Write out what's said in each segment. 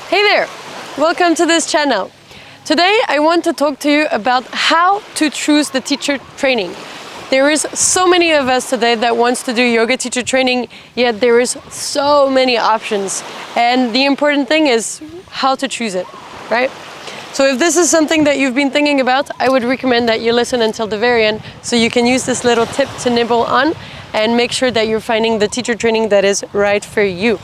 Hey there! Welcome to this channel. Today I want to talk to you about how to choose the teacher training. There is so many of us today that wants to do yoga teacher training, yet there is so many options. And the important thing is how to choose it, right? So if this is something that you've been thinking about, I would recommend that you listen until the very end so you can use this little tip to nibble on and make sure that you're finding the teacher training that is right for you.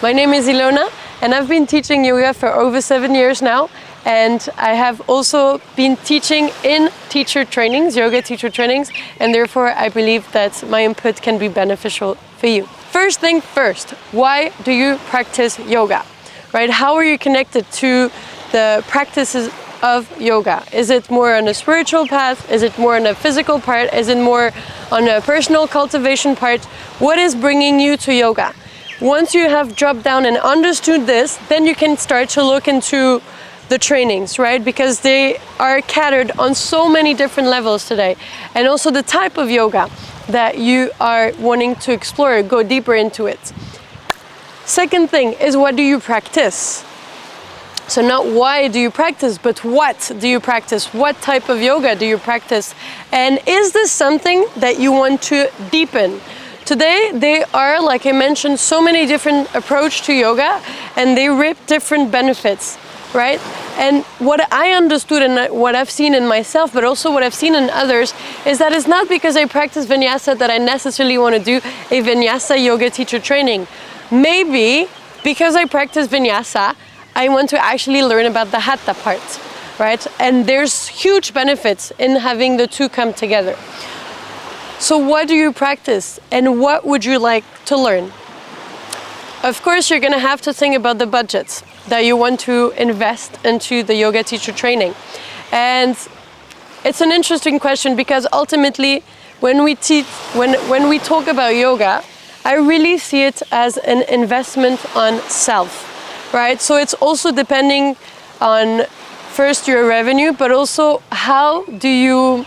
My name is Ilona and I've been teaching yoga for over 7 years now, and I have also been teaching in teacher trainings, yoga teacher trainings, and therefore I believe that my input can be beneficial for you. First thing first, why do you practice yoga? Right? How are you connected to the practices of yoga? Is it more on a spiritual path? Is it more on a physical part? Is it more on a personal cultivation part? What is bringing you to yoga? Once you have dropped down and understood this, then you can start to look into the trainings, right? Because they are catered on so many different levels today. And also the type of yoga that you are wanting to explore, go deeper into it. Second thing is, what do you practice? So not why do you practice, but what do you practice? What type of yoga do you practice? And is this something that you want to deepen? Today, there are, like I mentioned, so many different approaches to yoga, and they reap different benefits, right? And what I understood and what I've seen in myself, but also what I've seen in others, is that it's not because I practice vinyasa that I necessarily want to do a vinyasa yoga teacher training. Maybe because I practice vinyasa, I want to actually learn about the hatha part, right? And there's huge benefits in having the two come together. So what do you practice and what would you like to learn? Of course, you're gonna have to think about the budgets that you want to invest into the yoga teacher training. And it's an interesting question because ultimately, when we talk about yoga, I really see it as an investment on self, right? So it's also depending on first your revenue, but also how do you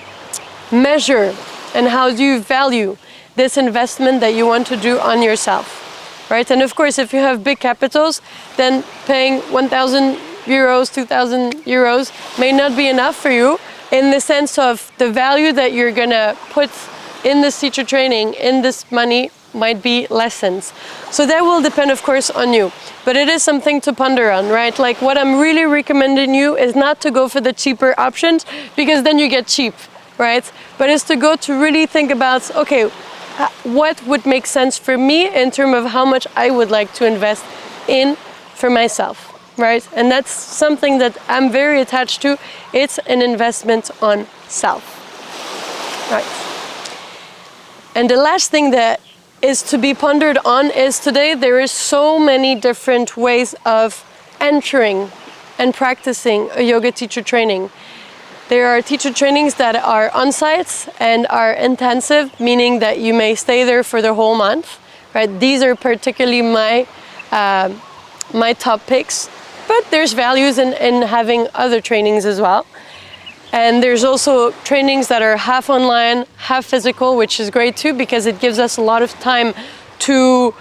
measure and how do you value this investment that you want to do on yourself, right? And of course, if you have big capitals, then paying 1,000 euros, 2,000 euros may not be enough for you in the sense of the value that you're gonna put in this teacher training, in this money, might be lessened. So that will depend, of course, on you. But it is something to ponder on, right? Like, what I'm really recommending you is not to go for the cheaper options, because then you get cheap, right? But it's to go to really think about, okay, what would make sense for me in terms of how much I would like to invest in for myself, right? And that's something that I'm very attached to. It's an investment on self, right? And the last thing that is to be pondered on is today there is so many different ways of entering and practicing a yoga teacher training. There are teacher trainings that are on-site and are intensive, meaning that you may stay there for the whole month, right? These are particularly my top picks, but there's values in having other trainings as well. And there's also trainings that are half online, half physical, which is great too, because it gives us a lot of time to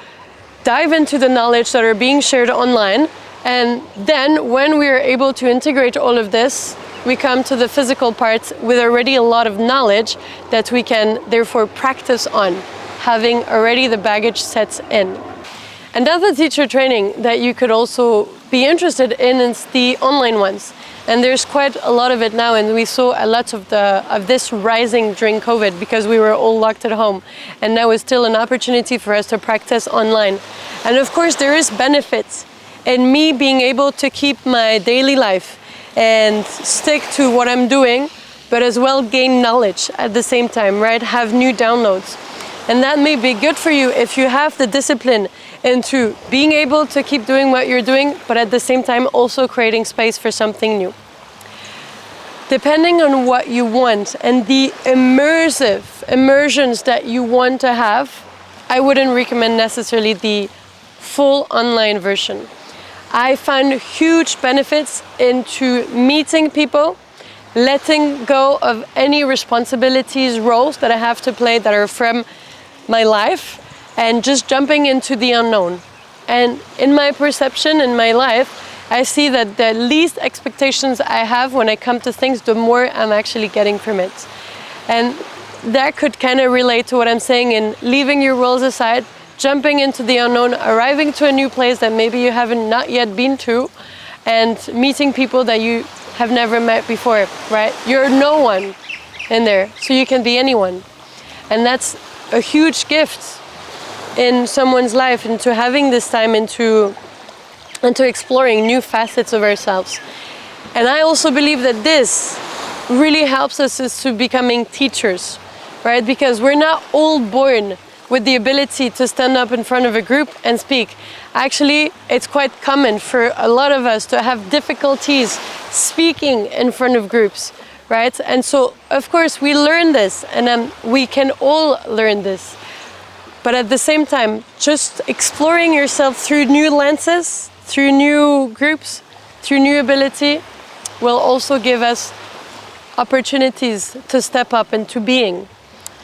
dive into the knowledge that are being shared online. And then when we are able to integrate all of this, we come to the physical part with already a lot of knowledge that we can therefore practice on, having already the baggage set in. Another teacher training that you could also be interested in is the online ones. And there's quite a lot of it now, and we saw a lot of this rising during COVID because we were all locked at home. And now is still an opportunity for us to practice online. And of course there is benefits in me being able to keep my daily life and stick to what I'm doing, but as well gain knowledge at the same time, right? Have new downloads. And that may be good for you if you have the discipline into being able to keep doing what you're doing, but at the same time also creating space for something new. Depending on what you want and the immersions that you want to have, I wouldn't recommend necessarily the full online version. I find huge benefits into meeting people, letting go of any responsibilities, roles that I have to play that are from my life, and just jumping into the unknown. And in my perception, in my life, I see that the least expectations I have when I come to things, the more I'm actually getting from it. And that could kind of relate to what I'm saying in leaving your roles aside, jumping into the unknown, arriving to a new place that maybe you haven't not yet been to, and meeting people that you have never met before, right? You're no one in there, so you can be anyone. And that's a huge gift in someone's life, into having this time into exploring new facets of ourselves. And I also believe that this really helps us is to becoming teachers, right? Because we're not all born with the ability to stand up in front of a group and speak. Actually, it's quite common for a lot of us to have difficulties speaking in front of groups, right? And so, of course, we learn this, and we can all learn this. But at the same time, just exploring yourself through new lenses, through new groups, through new ability, will also give us opportunities to step up into being.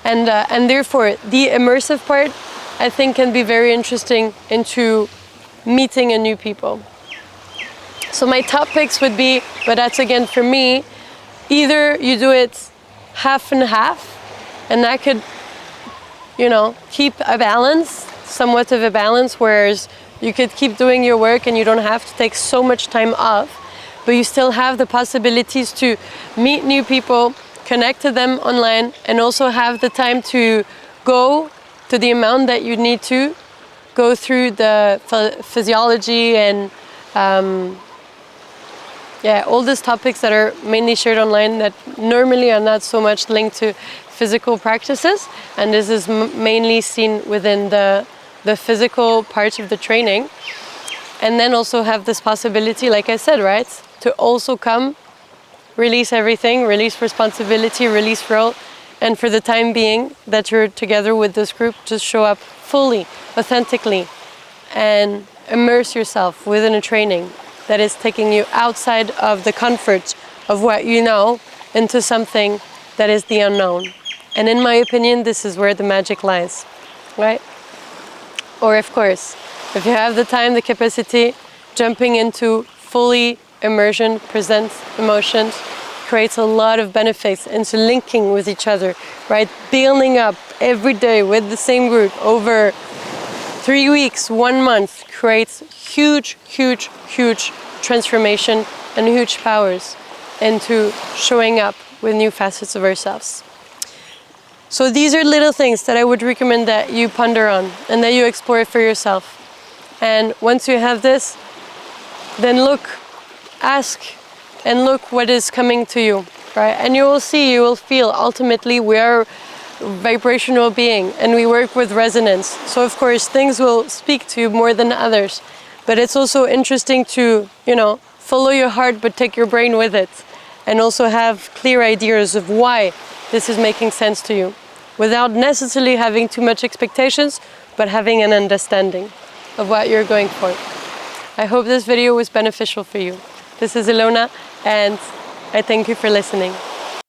And therefore, the immersive part, I think, can be very interesting into meeting a new people. So my top picks would be, but that's again for me, either you do it half and half, and that could, keep a balance, somewhat of a balance, whereas you could keep doing your work and you don't have to take so much time off, but you still have the possibilities to meet new people, connect to them online, and also have the time to go to the amount that you need to go through the physiology and all these topics that are mainly shared online that normally are not so much linked to physical practices. And this is mainly seen within the physical parts of the training. And then also have this possibility, like I said, right, to also come, release everything, release responsibility, release role, and for the time being that you're together with this group, just show up fully, authentically, and immerse yourself within a training that is taking you outside of the comfort of what you know into something that is the unknown. And in my opinion, this is where the magic lies, right? Or of course, if you have the time, the capacity, jumping into fully immersion, present emotions, creates a lot of benefits into linking with each other, right? Building up every day with the same group over 3 weeks, 1 month, creates huge, huge, huge transformation and huge powers into showing up with new facets of ourselves. So these are little things that I would recommend that you ponder on and that you explore for yourself. And once you have this, then ask and look what is coming to you, right? And you will see, you will feel, ultimately we are vibrational being and we work with resonance. So of course things will speak to you more than others, but it's also interesting to, follow your heart but take your brain with it, and also have clear ideas of why this is making sense to you, without necessarily having too much expectations, but having an understanding of what you're going for. I hope this video was beneficial for you. This is Ilona, and I thank you for listening.